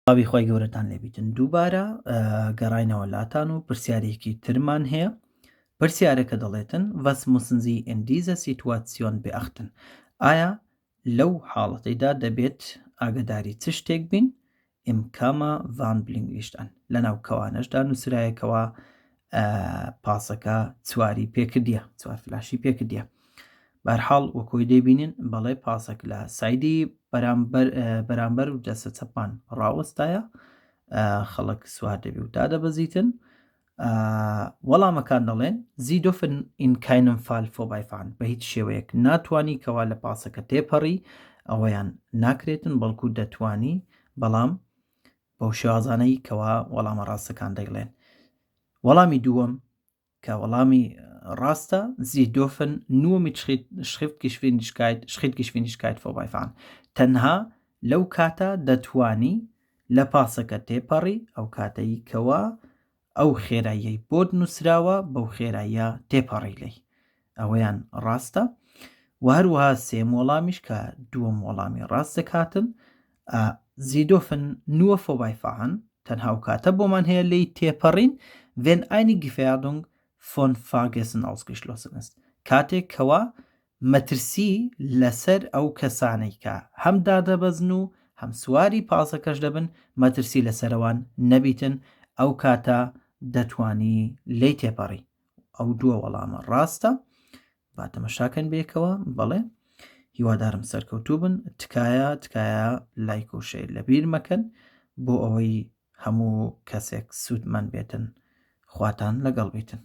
باوی خۆی گەورەتان لێبیتن دووبارە گەڕاینەوە لاتان و پرسیارێکی ترمان هەیە. پرسیارەکە دەڵێتن was müssen Sie in dieser Situation beachten؟ ئایا لەو حاڵەتەیدا دەبێت ئاگداری چ شتێک بین؟ im Kammer Warnblinken lichtان لەناو کەوانەشدا نووسرایەکەوە پاسەکە چواری پێکردیە، چوار فلاشی پێکردیە. بەرحاڵ وەکۆی دەبینین بەڵێ پاسەک لە سایدی بەرامبەر و دەستە چەپان ڕاوەستایە، خەڵک سوار دەبێ و دادەبەزیتن. وەڵامەکان دەڵێن Sie dürfen in keinem Fall vorbeifahren، بە هیچ شێوەیەک ناتوانی کەوا لە پاسەکە تێپەڕی، ئەوەیان ناکرێتن بەڵکو دەتوانی، بەڵام بەو شێوازانەی کەوا وەڵامە ڕاستەکان دەیڵێن. وەڵامی دووەم کە وەڵامی ڕاستە Sie dürfen nur mit Schrittgeschwindigkeit vorbeifahren، تەنها لەو کاتە دەتوانی لە پاسەکە تێپەڕی، ئەو کاتەی کەوا ئەو خێراییەی بۆت نووسراوە بەو خێراییە تێپەڕی لێی، ئەوەیان ڕاستە. و هەروەها سێم وەڵامیش کە دووەم وەڵامی ڕاست دەکاتن Sie dürfen nur vorbeifahren، تەنها ئەو کاتە بۆمان هەیە لێی تێپەڕین wenn eine Gefährdung von Fahrgästen ausgeschlossen ist، کاتێک کەوا مەترسی لەسەر ئەو کەسانەی کە هەم دادەبەزن و هەم سواری پاسەکەش دەبن، مەترسی لەسەرەوان نەبیتن، ئەو کاتە دەتوانی لێی تێپەڕی. ئەو دووە وەڵامە ڕاستە. با تەماشاکەن بێکەوە. بەڵێ هیوادارم سەرکەوتوو بن. تکایە لایک و شێر لەبیر مەکەن بۆ ئەوەی هەموو کەسێک سوودمان بێتن. خواتان لەگەڵ بیتن.